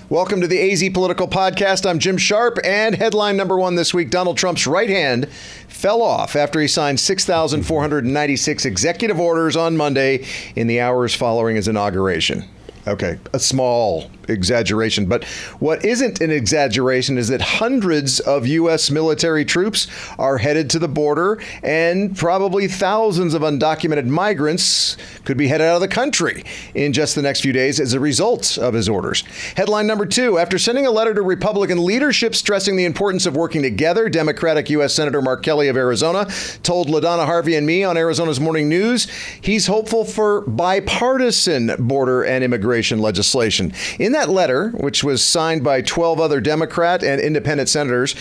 Welcome to the AZ Political Podcast. I'm Jim Sharpe, and headline number one this week, Donald Trump's right hand fell off after he signed 6,496 executive orders on Monday in the hours following his inauguration. Okay, a small exaggeration, but what isn't an exaggeration is that hundreds of U.S. military troops are headed to the border, and probably thousands of undocumented migrants could be headed out of the country in just the next few days as a result of his orders. Headline number two, after sending a letter to Republican leadership stressing the importance of working together, Democratic U.S. Senator Mark Kelly of Arizona told LaDonna Harvey and me on Arizona's Morning News he's hopeful for bipartisan border and immigration legislation. In that letter, which was signed by 12 other Democrat and independent senators,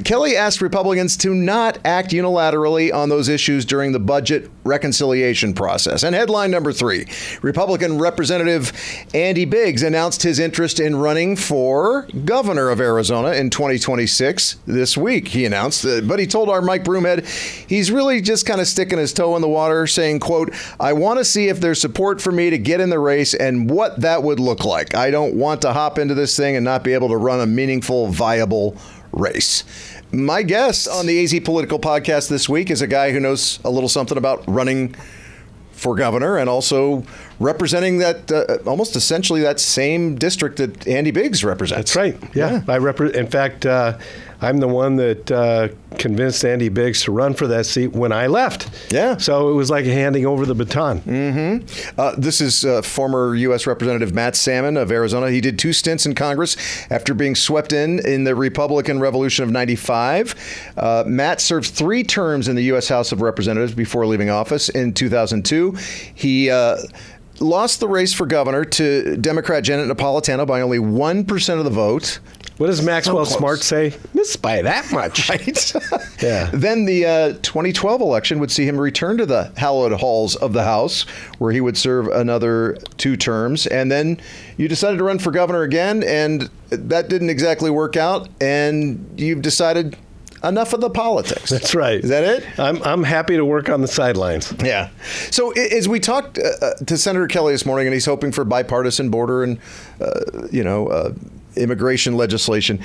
Kelly asked Republicans to not act unilaterally on those issues during the budget reconciliation process. And headline number three, Republican Representative Andy Biggs announced his interest in running for governor of Arizona in 2026 this week. He announced, but he told our Mike Broomhead he's really just kind of sticking his toe in the water, saying, quote, "I want to see if there's support for me to get in the race and what that would look like. I don't want to hop into this thing and not be able to run a meaningful, viable race." My guest on the AZ Political Podcast this week is a guy who knows a little something about running for governor and also representing that almost essentially that same district that Andy Biggs represents. That's right. Yeah. In fact, I'm the one that convinced Andy Biggs to run for that seat when I left. Yeah. So it was like handing over the baton. Mm-hmm. This is former U.S. Representative Matt Salmon of Arizona. He did 2 stints in Congress after being swept in the Republican Revolution of 95. Matt served 3 terms in the U.S. House of Representatives before leaving office in 2002. He lost the race for governor to Democrat Janet Napolitano by only 1% of the vote. What does Maxwell Smart say? Missed by that much. Right? Yeah. Then the 2012 election would see him return to the hallowed halls of the House, where he would serve another 2 terms. And then you decided to run for governor again, and that didn't exactly work out. And you've decided enough of the politics. That's right. Is that it? I'm happy to work on the sidelines. Yeah. So as we talked to Senator Kelly this morning, and he's hoping for bipartisan border and, immigration legislation.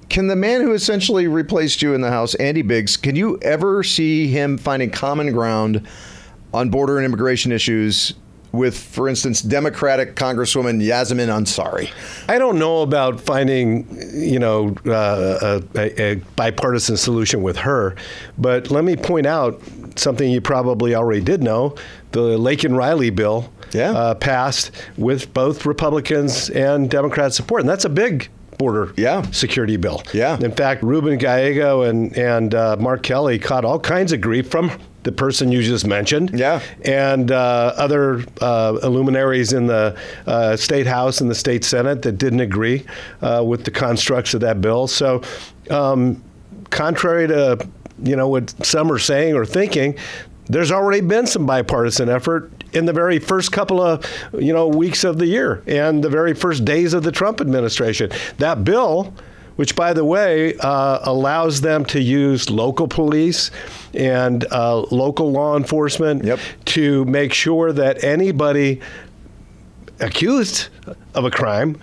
Can the man who essentially replaced you in the House, Andy Biggs, can you ever see him finding common ground on border and immigration issues with, for instance, Democratic Congresswoman Yasmin Ansari? I don't know about finding, a bipartisan solution with her, but let me point out something you probably already did know. The Lakin Riley bill passed with both Republicans and Democrat support, and that's a big border security bill. Yeah. In fact, Ruben Gallego and Mark Kelly caught all kinds of grief from the person you just mentioned, and other luminaries in the State House and the State Senate that didn't agree with the constructs of that bill. So contrary to what some are saying or thinking, there's already been some bipartisan effort in the very first couple of weeks of the year and the very first days of the Trump administration. That bill, which, by the way, allows them to use local police and local law enforcement to make sure that anybody accused of a crime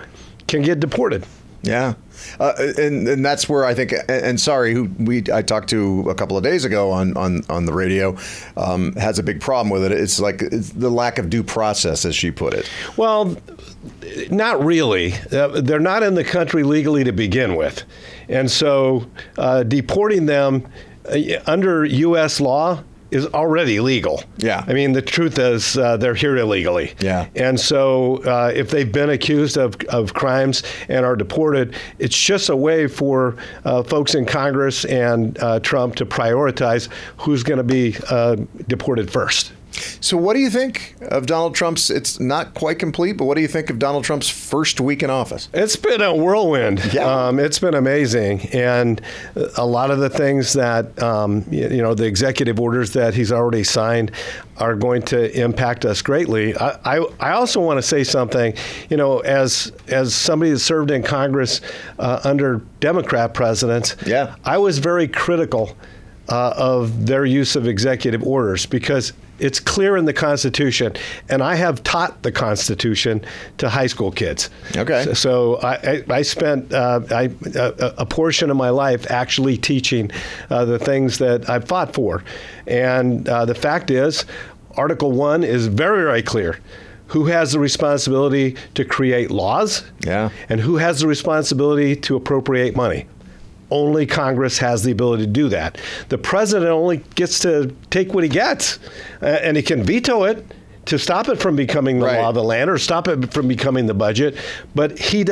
can get deported. Yeah. And that's where I think Ansari, who I talked to a couple of days ago on the radio, has a big problem with it. It's the lack of due process, as she put it. Well, not really. They're not in the country legally to begin with. And so deporting them under U.S. law is already legal. Yeah. I mean, the truth is they're here illegally. Yeah. And so if they've been accused of crimes and are deported, it's just a way for folks in Congress and Trump to prioritize who's going to be deported first. So what do you think of Donald Trump's, it's not quite complete, but what do you think of Donald Trump's first week in office? It's been a whirlwind. Yeah. It's been amazing. And a lot of the things that, the executive orders that he's already signed are going to impact us greatly. I also want to say something, as somebody that served in Congress under Democrat presidents, I was very critical of their use of executive orders because It's clear in the Constitution, and I have taught the Constitution to high school kids. Okay. So I spent a portion of my life actually teaching the things that I've fought for. And the fact is, Article 1 is very, very clear. Who has the responsibility to create laws? Yeah. And who has the responsibility to appropriate money? Only Congress has the ability to do that. The president only gets to take what he gets, and he can veto it to stop it from becoming the law of the land or stop it from becoming the budget. But he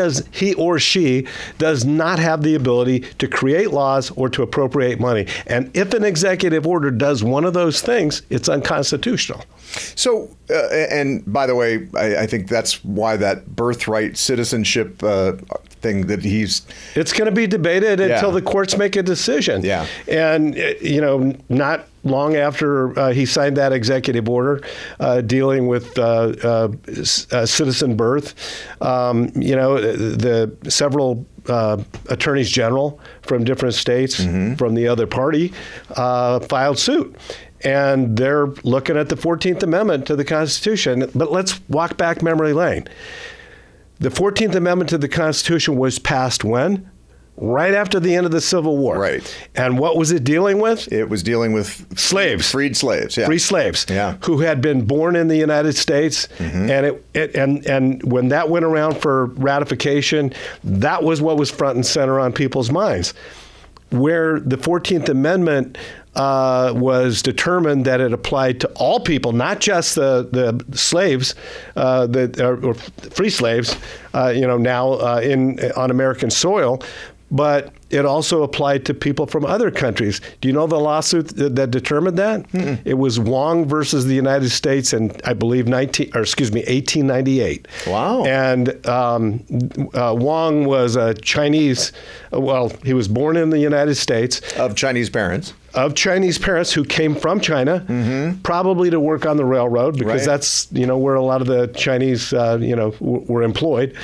or she does not have the ability to create laws or to appropriate money. And if an executive order does one of those things, it's unconstitutional. So, and by the way, I think that's why that birthright citizenship thing that it's going to be debated until the courts make a decision. Yeah. And, not long after he signed that executive order dealing with citizen birth, the several attorneys general from different states from the other party filed suit. And they're looking at the 14th Amendment to the Constitution. But let's walk back memory lane. The 14th Amendment to the Constitution was passed when? Right after the end of the Civil War. Right. And what was it dealing with? It was dealing with slaves. Freed slaves, yeah. Free slaves, who had been born in the United States. And and when that went around for ratification, that was what was front and center on people's minds. Where the 14th Amendment was determined that it applied to all people, not just the slaves, or free slaves, now on American soil, but it also applied to people from other countries. Do you know the lawsuit that determined that? It was Wong versus the United States in, I believe, 1898. Wow. And Wong was a Chinese, he was born in the United States. Of Chinese parents. Of Chinese parents who came from China, probably to work on the railroad, because that's, where a lot of the Chinese, were employed.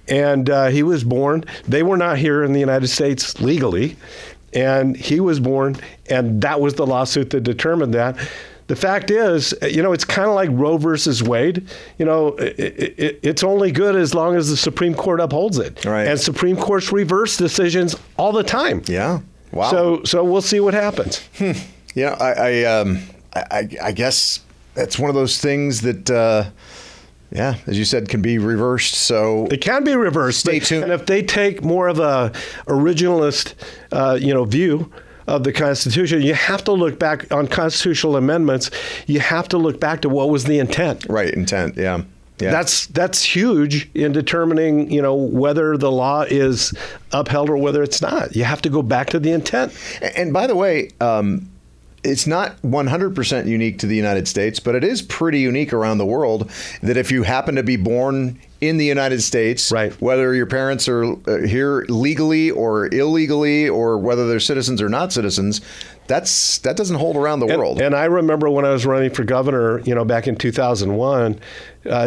And he was born. They were not here in the United States legally. And he was born, and that was the lawsuit that determined that. The fact is, it's kind of like Roe versus Wade. It's only good as long as the Supreme Court upholds it. Right. And Supreme Courts reverse decisions all the time. Yeah. Wow. So we'll see what happens. I guess that's one of those things that, as you said, can be reversed. So it can be reversed. Stay tuned. And if they take more of a originalist, view of the Constitution, you have to look back on constitutional amendments. You have to look back to what was the intent. Right. Intent. Yeah. Yeah. That's huge in determining, whether the law is upheld or whether it's not. You have to go back to the intent. And by the way, it's not 100% unique to the United States, but it is pretty unique around the world that if you happen to be born in the United States, whether your parents are here legally or illegally, or whether they're citizens or not citizens, that doesn't hold around the world. And I remember when I was running for governor, back in 2001,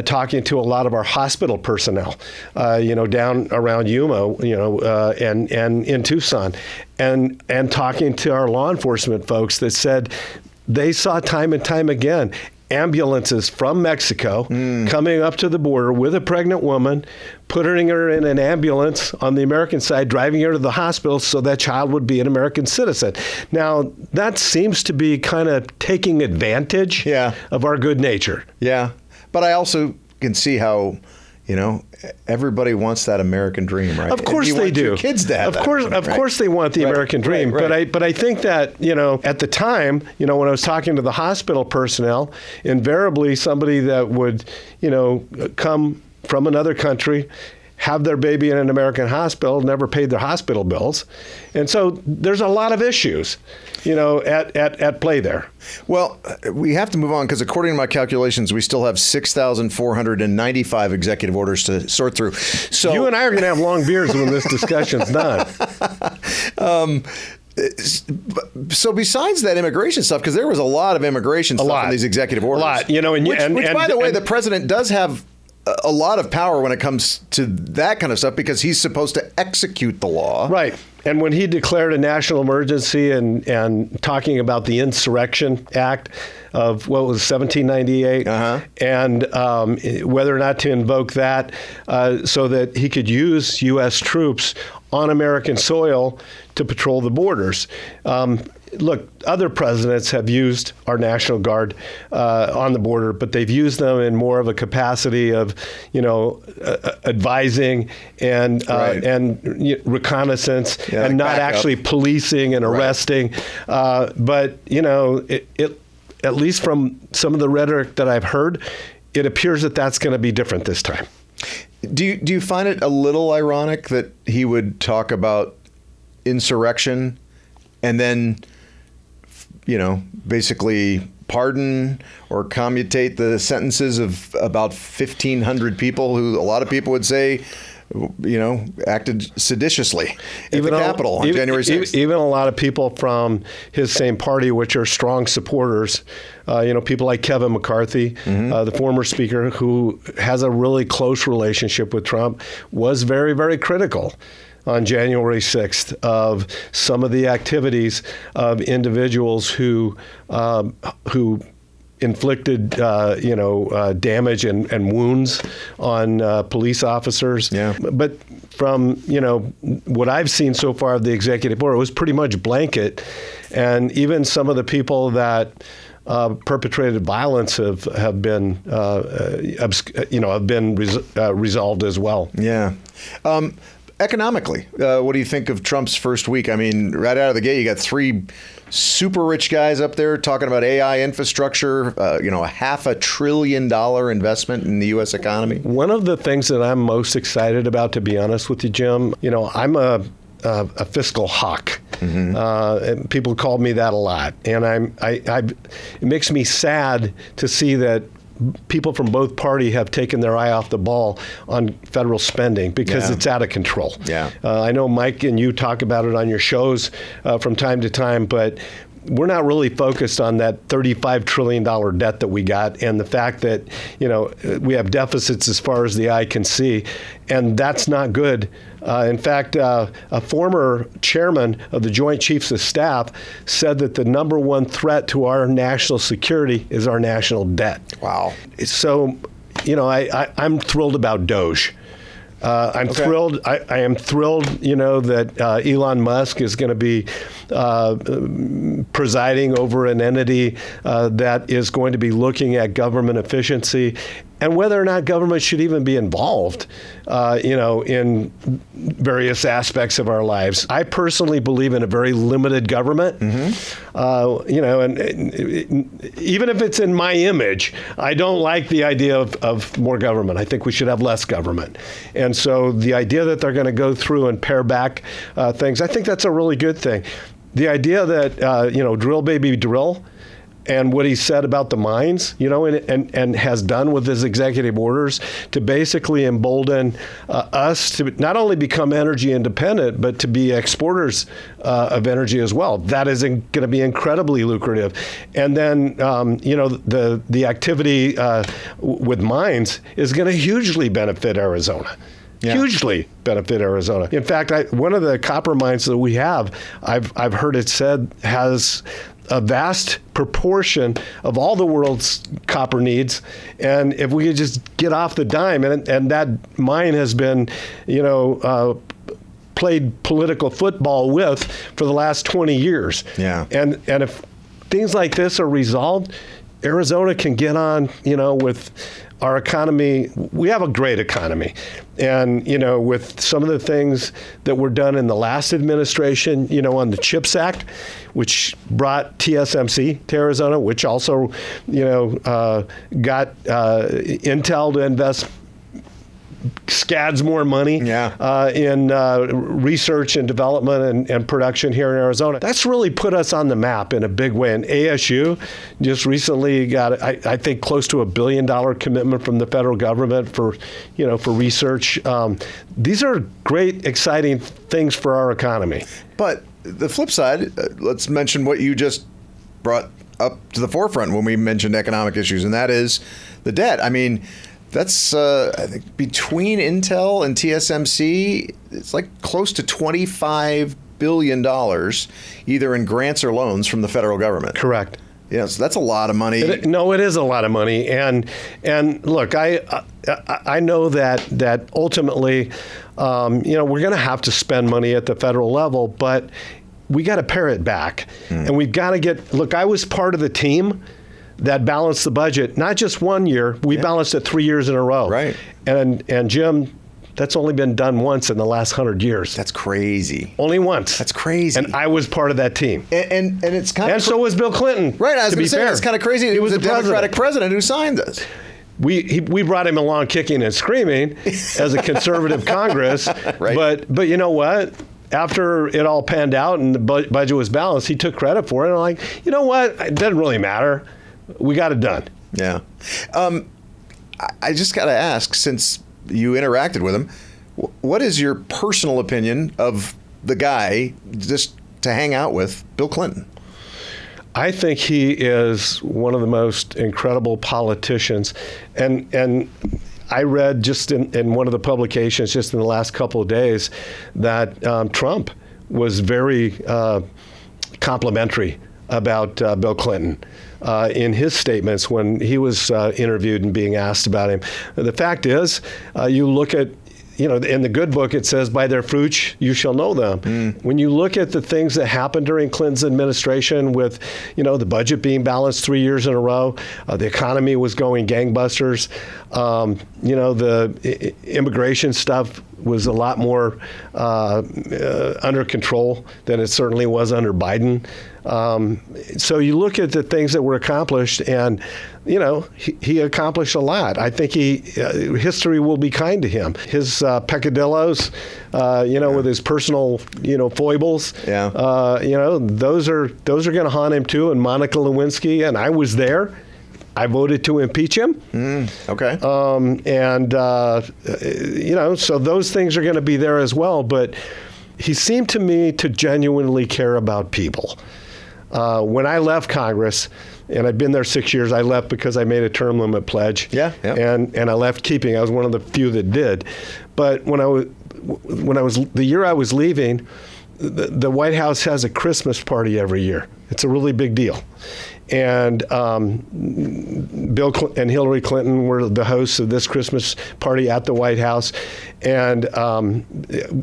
talking to a lot of our hospital personnel, down around Yuma, and in Tucson, and talking to our law enforcement folks that said they saw time and time again ambulances from Mexico coming up to the border with a pregnant woman, putting her in an ambulance on the American side, driving her to the hospital so that child would be an American citizen. Now, that seems to be kind of taking advantage of our good nature. Yeah. But I also can see how, everybody wants that American dream, right? Of course they do. Your kids to have of course they want the American dream. Right. But I think that, at the time, when I was talking to the hospital personnel, invariably somebody that would, come from another country, have their baby in an American hospital, never paid their hospital bills. And so there's a lot of issues, at play there. Well, we have to move on because according to my calculations, we still have 6,495 executive orders to sort through. So you and I are going to have long beers when this discussion's done. So besides that immigration stuff, because there was a lot of immigration stuff in these executive orders. A lot, which by the way, the president does have a lot of power when it comes to that kind of stuff because he's supposed to execute the law. Right. And when he declared a national emergency and talking about the Insurrection Act of what was 1798, and whether or not to invoke that so that he could use U.S. troops on American soil to patrol the borders. Look, other presidents have used our National Guard on the border, but they've used them in more of a capacity of, advising and reconnaissance, and like not actually policing and arresting. But at least from some of the rhetoric that I've heard, it appears that that's going to be different this time. Do you find it a little ironic that he would talk about insurrection and then, basically pardon or commutate the sentences of about 1,500 people who a lot of people would say, acted seditiously at the Capitol on January 6th. Even a lot of people from his same party, which are strong supporters, people like Kevin McCarthy, the former speaker, who has a really close relationship with Trump, was very, very critical on January 6th of some of the activities of individuals who inflicted, damage and wounds on police officers. Yeah. But from, what I've seen so far of the executive order, it was pretty much blanket. And even some of the people that perpetrated violence have been resolved as well. Yeah. Economically, what do you think of Trump's first week? I mean, right out of the gate, you got 3 super rich guys up there talking about AI infrastructure, a $500 billion investment in the U.S. economy. One of the things that I'm most excited about, to be honest with you, Jim, I'm a fiscal hawk. And people call me that a lot. And it makes me sad to see that people from both parties have taken their eye off the ball on federal spending because it's out of control. Yeah. I know Mike and you talk about it on your shows from time to time, but we're not really focused on that $35 trillion debt that we got and the fact that, we have deficits as far as the eye can see, and that's not good. In fact, a former chairman of the Joint Chiefs of Staff said that the number one threat to our national security is our national debt. Wow. So, I'm thrilled about DOGE. I'm thrilled. I am thrilled, that Elon Musk is going to be presiding over an entity that is going to be looking at government efficiency and whether or not government should even be involved, in various aspects of our lives. I personally believe in a very limited government, and even if it's in my image, I don't like the idea of more government. I think we should have less government. And so the idea that they're going to go through and pare back things, I think that's a really good thing. The idea that, drill baby drill, and what he said about the mines, and has done with his executive orders to basically embolden us to not only become energy independent, but to be exporters of energy as well. That is going to be incredibly lucrative. And then, the activity with mines is going to hugely benefit Arizona. Yeah. Hugely benefit Arizona. In fact, one of the copper mines that we have, I've heard it said, has a vast proportion of all the world's copper needs. And if we could just get off the dime, and that mine has been, played political football with for the last 20 years. Yeah. And if things like this are resolved, Arizona can get on, with our economy. We have a great economy. And, with some of the things that were done in the last administration, on the CHIPS Act, which brought TSMC to Arizona, which also, got Intel to invest scads more money in research and development and production here in Arizona. That's really put us on the map in a big way. And ASU just recently got, I think, close to $1 billion commitment from the federal government for research. These are great, exciting things for our economy. But the flip side, let's mention what you just brought up to the forefront when we mentioned economic issues, and that is the debt. I mean, that's, I think, between Intel and TSMC, it's like close to $25 billion, either in grants or loans from the federal government. Correct. Yeah, so that's a lot of money. It is a lot of money, and look, I know that ultimately, we're going to have to spend money at the federal level, but we got to pare it back, and we've got to get. Look, I was part of the team that balanced the budget, not just 1 year. We balanced it 3 years in a row. Right. And Jim, that's only been done once in the last 100 years. That's crazy. Only once. That's crazy. And I was part of that team. And it's kind of... And so was Bill Clinton. Right, I was going to say, it's kind of crazy. He was the Democratic president who signed this. We brought him along kicking and screaming as a conservative Congress. Right. But you know what? After it all panned out and the budget was balanced, he took credit for it. And I'm like, you know what? It doesn't really matter. We got it done. Yeah. I just got to ask, since you interacted with him, what is your personal opinion of the guy just to hang out with, Bill Clinton? I think he is one of the most incredible politicians. And I read just in one of the publications just in the last couple of days that Trump was very complimentary about Bill Clinton in his statements when he was interviewed and being asked about him. The fact is, you look at, in the good book, it says, by their fruits you shall know them. When you look at the things that happened during Clinton's administration with, the budget being balanced 3 years in a row, the economy was going gangbusters, the immigration stuff was a lot more under control than it certainly was under Biden. So you look at the things that were accomplished, and he accomplished a lot. I think history will be kind to him. His peccadillos, with his personal, foibles, those are going to haunt him too. And Monica Lewinsky, and I was there. I voted to impeach him. Okay. So those things are going to be there as well. But he seemed to me to genuinely care about people. When I left Congress, and I've been there 6 years, I left because I made a term limit pledge. Yeah. And I left keeping. I was one of the few that did. But when I was the year I was leaving, the White House has a Christmas party every year. It's a really big deal. And Bill and Hillary Clinton were the hosts of this Christmas party at the White House. And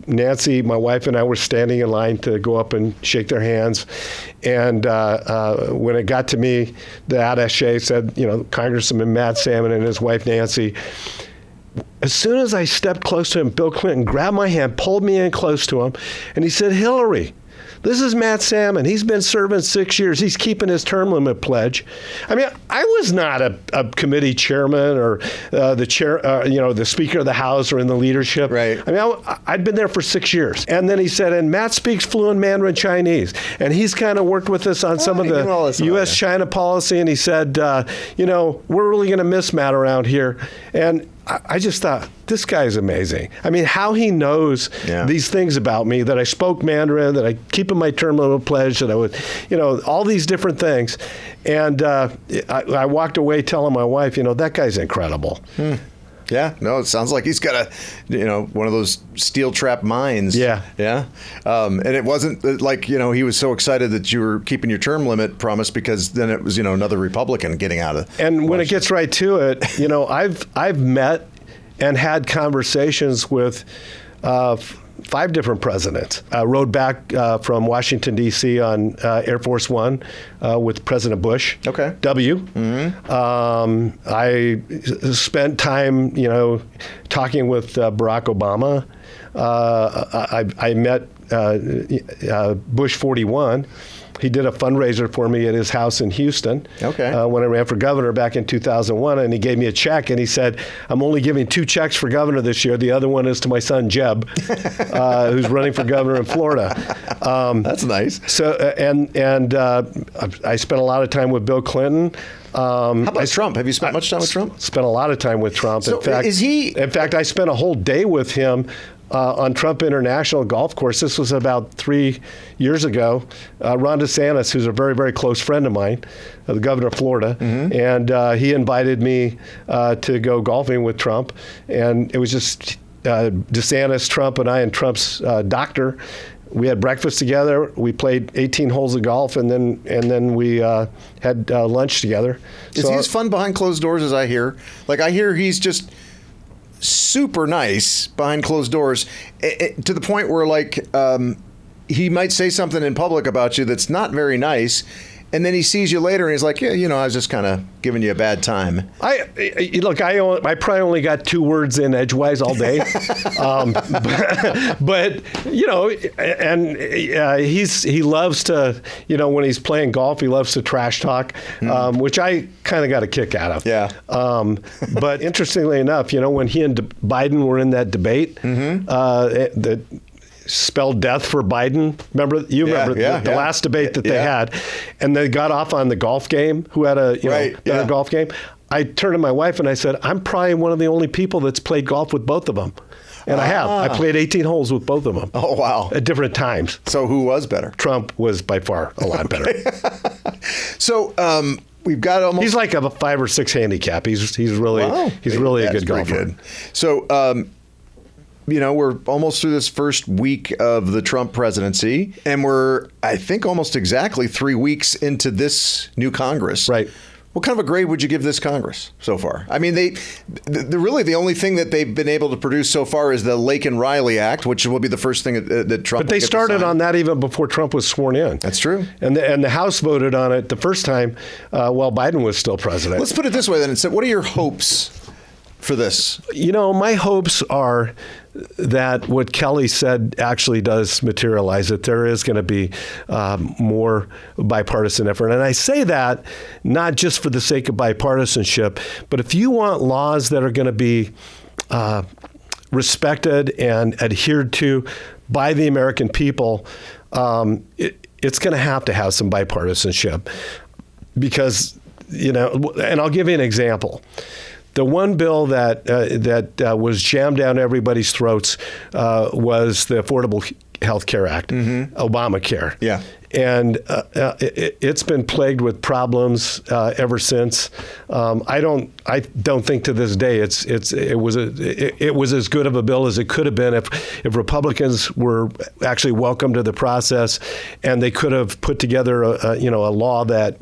Nancy, my wife, and I were standing in line to go up and shake their hands. And when it got to me, the attaché said, Congressman Matt Salmon and his wife Nancy. As soon as I stepped close to him, Bill Clinton grabbed my hand, pulled me in close to him, and he said, Hillary, this is Matt Salmon. He's been serving 6 years. He's keeping his term limit pledge. I mean, I was not a committee chairman or the chair, the Speaker of the House or in the leadership. Right. I mean, I'd been there for 6 years. And then he said, and Matt speaks fluent Mandarin Chinese. And he's kind of worked with us on some of the U.S.-China policy. And he said, we're really going to miss Matt around here. And I just thought, this guy's amazing. I mean, how he knows these things about me, that I spoke Mandarin, that I keep in my term limit pledge, that I would, all these different things. And I walked away telling my wife, that guy's incredible. Yeah, no, it sounds like he's got one of those steel trap minds. Yeah. Yeah. And it wasn't like, he was so excited that you were keeping your term limit promise, because then it was, another Republican getting out of. And when it gets right to it, I've met and had conversations with 5 different presidents. Rode back from Washington, D.C. on Air Force One with President Bush. Okay. W. Mm-hmm. I spent time, talking with Barack Obama. I met Bush 41. He did a fundraiser for me at his house in Houston when I ran for governor back in 2001, and he gave me a check, and he said, I'm only giving 2 checks for governor this year. The other one is to my son, Jeb, who's running for governor in Florida. That's nice. So, and I spent a lot of time with Bill Clinton. How about Trump? Have you spent much time with Trump? Spent a lot of time with Trump. So In fact, I spent a whole day with him on Trump International Golf Course. This was about 3 years ago. Ron DeSantis, who's a very, very close friend of mine, the governor of Florida, and he invited me to go golfing with Trump. And it was just DeSantis, Trump, and I, and Trump's doctor We had breakfast together. We played 18 holes of golf, and then we had lunch together. Is he as fun behind closed doors as I hear? Like, I hear he's just super nice behind closed doors, to the point where, like, he might say something in public about you that's not very nice, and then he sees you later and he's like, yeah, I was just kind of giving you a bad time. I probably only got 2 words in edgewise all day. But he loves to, when he's playing golf, he loves to trash talk, which I kind of got a kick out of. Yeah. But interestingly enough, when he and Biden were in that debate, that spelled death for Biden. Remember the last debate that they had, and they got off on the golf game. Who had a golf game? I turned to my wife and I said, "I'm probably one of the only people that's played golf with both of them." And I have. I played 18 holes with both of them. Oh, wow. At different times. So who was better? Trump was by far a lot better. So we've got almost... He's like a 5 or 6 handicap. He's really a good golfer. Good. So... we're almost through this first week of the Trump presidency, and we're, I think, almost exactly 3 weeks into this new Congress. Right. What kind of a grade would you give this Congress so far? I mean, really the only thing that they've been able to produce so far is the Laken-Riley Act, which will be the first thing that Trump. But they started on that even before Trump was sworn in. That's true. And the House voted on it the first time while Biden was still president. Let's put it this way then. So what are your hopes for this? My hopes are that what Kelly said actually does materialize, that there is going to be more bipartisan effort. And I say that not just for the sake of bipartisanship, but if you want laws that are going to be respected and adhered to by the American people, it's going to have some bipartisanship. Because, and I'll give you an example. The one bill that was jammed down everybody's throats was the Affordable Health Care Act, Obamacare. Yeah. And it's been plagued with problems ever since. I don't think to this day it was as good of a bill as it could have been if Republicans were actually welcome to the process, and they could have put together a law that.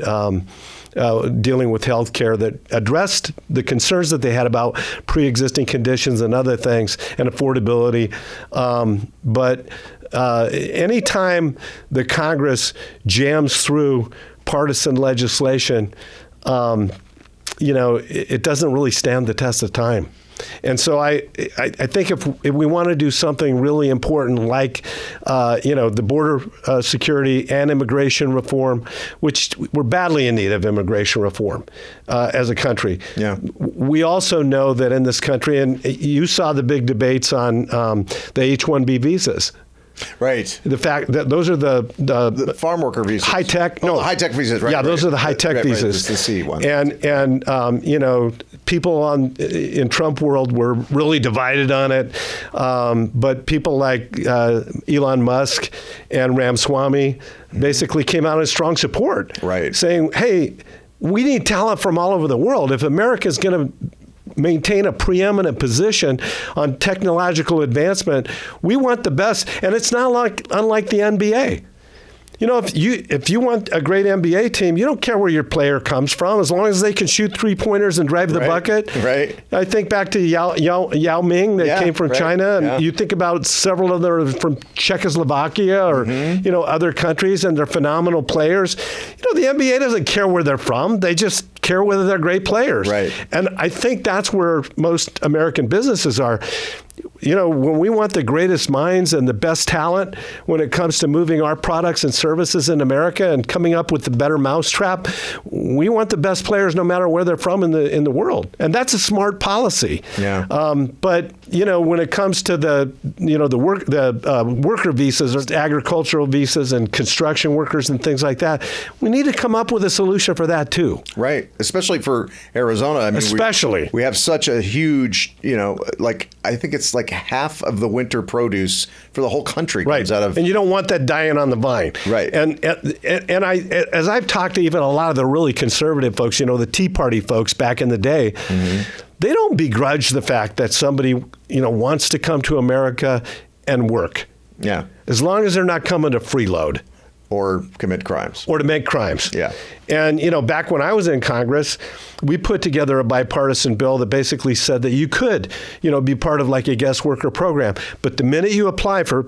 Dealing with health care that addressed the concerns that they had about pre-existing conditions and other things and affordability. But anytime the Congress jams through partisan legislation, it doesn't really stand the test of time. And so I think if we want to do something really important like, the border security and immigration reform, which we're badly in need of immigration reform as a country. Yeah. We also know that in this country, and you saw the big debates on the H-1B visas. Right. The fact that those are the farm worker visas. High tech. The high tech visas. Right. Yeah, those are the high tech visas. The C one. And people in Trump world were really divided on it, but people like Elon Musk and Ramaswamy basically came out in strong support. Right. Saying, hey, we need talent from all over the world. If America's going to maintain a preeminent position on technological advancement, we want the best. And it's not unlike the NBA. If you want a great NBA team, you don't care where your player comes from, as long as they can shoot 3-pointers and drive the bucket. Right. I think back to Yao Ming that came from China, and you think about several others from Czechoslovakia or other countries, and they're phenomenal players. The NBA doesn't care where they're from; they just care whether they're great players. Right. And I think that's where most American businesses are. When we want the greatest minds and the best talent when it comes to moving our products and services in America and coming up with the better mousetrap, we want the best players no matter where they're from in the world. And that's a smart policy. Yeah. But when it comes to the worker visas or agricultural visas and construction workers and things like that, we need to come up with a solution for that too. Right. Especially for Arizona. I mean, we have such a huge, I think it's like half of the winter produce for the whole country comes out of. And you don't want that dying on the vine. Right. And as I've talked to even a lot of the really conservative folks, the Tea Party folks back in the day, they don't begrudge the fact that somebody, wants to come to America and work. Yeah. As long as they're not coming to freeload. Or commit crimes. Or to make crimes. Yeah. And, back when I was in Congress, we put together a bipartisan bill that basically said that you could, be part of like a guest worker program. But the minute you apply for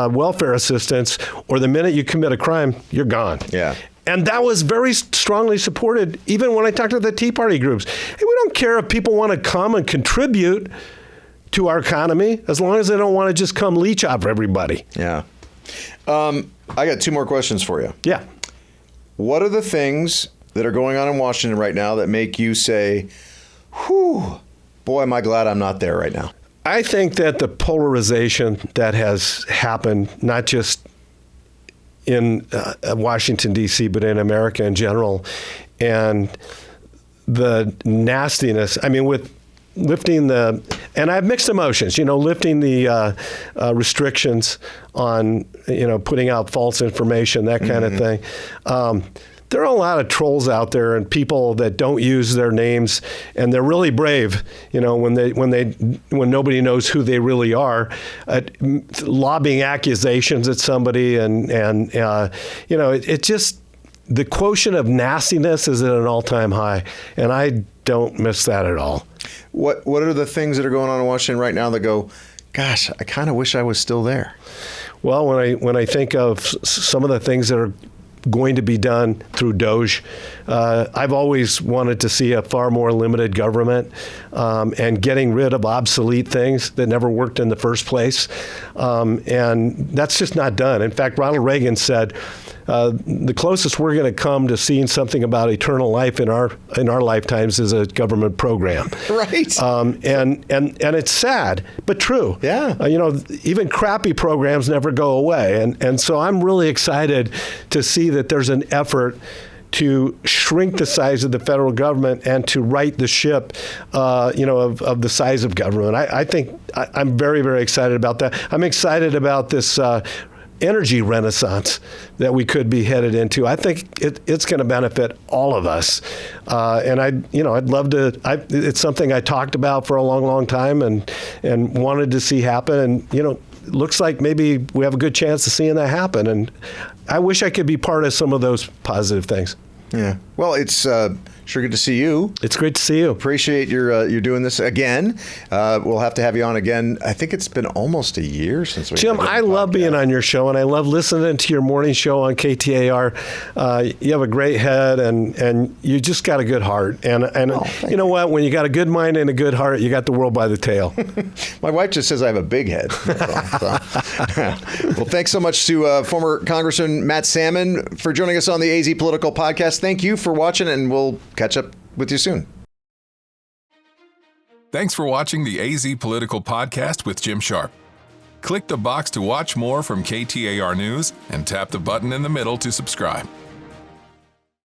welfare assistance or the minute you commit a crime, you're gone. Yeah. And that was very strongly supported, even when I talked to the Tea Party groups. Hey, we don't care if people want to come and contribute to our economy, as long as they don't want to just come leech off everybody. Yeah. I got 2 more questions for you. Yeah. What are the things that are going on in Washington right now that make you say, whew, boy, am I glad I'm not there right now? I think that the polarization that has happened, not just in Washington, D.C., but in America in general, and the nastiness, with lifting and I have mixed emotions, lifting the restrictions on, putting out false information, that kind of thing. There are a lot of trolls out there and people that don't use their names, and they're really brave, when nobody knows who they really are, lobbing accusations at somebody, and it just, the quotient of nastiness is at an all-time high, and I don't miss that at all. What are the things that are going on in Washington right now that go, gosh, I kind of wish I was still there? Well, when I think of some of the things that are going to be done through DOGE, I've always wanted to see a far more limited government, and getting rid of obsolete things that never worked in the first place. And that's just not done. In fact, Ronald Reagan said, the closest we're going to come to seeing something about eternal life in our lifetimes is a government program. Right. And it's sad, but true. Yeah. Even crappy programs never go away. And so I'm really excited to see that there's an effort to shrink the size of the federal government and to right the ship, of the size of government. I think I'm very, very excited about that. I'm excited about this energy renaissance that we could be headed into. I think it's going to benefit all of us, and I'd love to. It's something I talked about for a long, long time, and wanted to see happen. And looks like maybe we have a good chance of seeing that happen. And I wish I could be part of some of those positive things. Yeah. Well, it's sure good to see you. It's great to see you. Appreciate you're doing this again. We'll have to have you on again. I think it's been almost a year since we. Jim, I love being on your show, and I love listening to your morning show on KTAR. You have a great head, and you just got a good heart. And you know what? When you got a good mind and a good heart, you got the world by the tail. My wife just says I have a big head. Well, thanks so much to former Congressman Matt Salmon for joining us on the AZ Political Podcast. Thank you for watching, and we'll catch up with you soon. Thanks for watching the AZ Political Podcast with Jim Sharpe. Click the box to watch more from KTAR News and tap the button in the middle to subscribe.